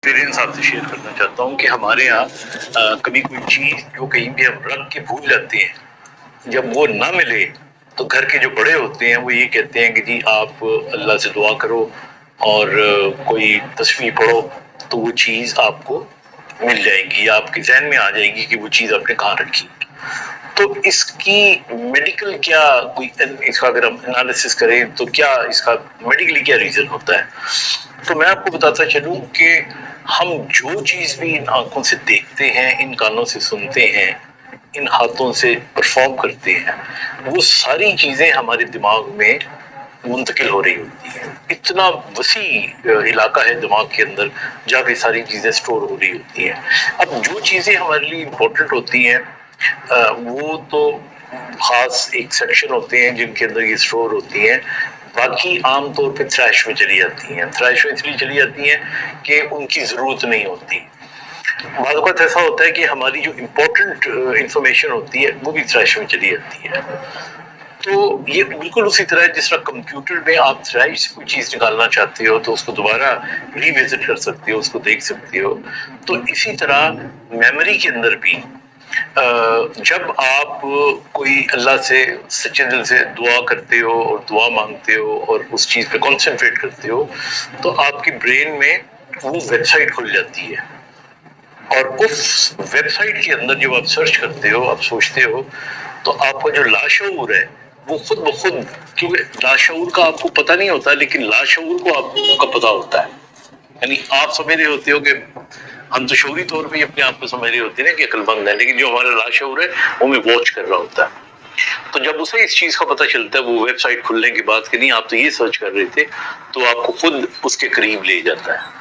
Experience آپ سے share کرنا چاہتا ہوں کہ ہمارے یہاں کبھی کوئی چیز جو کہیں بھی ہم رکھ کے بھول جاتے ہیں، جب وہ نہ ملے تو گھر کے جو بڑے ہوتے ہیں وہ یہ کہتے ہیں کہ جی آپ اللہ سے دعا کرو اور کوئی تسبیح پڑھو تو وہ چیز آپ کو مل جائے گی یا آپ کے ذہن میں آ جائے گی کہ وہ چیز آپ نے کہاں رکھی۔ تو اس کی میڈیکل کیا کوئی اس کا اگر ہم انالیسس کریں تو کیا اس کا میڈیکلی کیا ریزن ہوتا ہے؟ تو میں آپ کو بتاتا چلوں کہ ہم جو چیز بھی ان آنکھوں سے دیکھتے ہیں، ان کانوں سے سنتے ہیں، ان ہاتھوں سے پرفارم کرتے ہیں، وہ ساری چیزیں ہمارے دماغ میں منتقل ہو رہی ہوتی ہیں۔ اتنا وسیع علاقہ ہے دماغ کے اندر جہاں پہ ساری چیزیں سٹور ہو رہی ہوتی ہیں۔ اب جو چیزیں ہمارے لیے امپورٹنٹ ہوتی ہیں وہ تو خاص ایک سیکشن ہوتے ہیں جن کے اندر یہ سٹور ہوتی ہیں، باقی عام طور پہ تھریش میں چلی جاتی ہیں۔ تھریش میں اس لیے چلی جاتی ہیں کہ ان کی ضرورت نہیں ہوتی۔ بعض اوقات ایسا ہوتا ہے کہ ہماری جو امپورٹنٹ انفارمیشن ہوتی ہے وہ بھی تھریش میں چلی جاتی ہے۔ تو یہ بالکل اسی طرح ہے جس طرح کمپیوٹر میں آپ تھریش سے کوئی چیز نکالنا چاہتے ہو تو اس کو دوبارہ ری وزٹ کر سکتے ہو، اس کو دیکھ سکتے ہو، تو اسی طرح میموری کے اندر بھی جب آپ کوئی اللہ سے سچے دل سے دعا کرتے ہو اور دعا مانگتے ہو اور اس چیز پہ کانسنٹریٹ کرتے ہو تو آپ کی برین میں وہ ویب سائٹ کھل جاتی ہے، اور اس ویب سائٹ کے اندر جب آپ سرچ کرتے ہو، آپ سوچتے ہو، تو آپ کا جو لاشعور ہے وہ خود بخود، کیونکہ لاشعور کا آپ کو پتہ نہیں ہوتا لیکن لاشعور کو آپ کا پتہ ہوتا ہے۔ یعنی آپ سمجھ رہے ہوتے ہو کہ ہم تو شعوری طور پہ اپنے آپ کو سمجھ رہے ہوتے ہیں نا کہ عقل مند ہے، لیکن جو ہمارا لاشعور ہے وہ ہمیں واچ کر رہا ہوتا ہے۔ تو جب اسے اس چیز کا پتہ چلتا ہے وہ ویب سائٹ کھلنے کے بعد کہ نہیں آپ تو یہ سرچ کر رہے تھے، تو آپ کو خود اس کے قریب لے جاتا ہے۔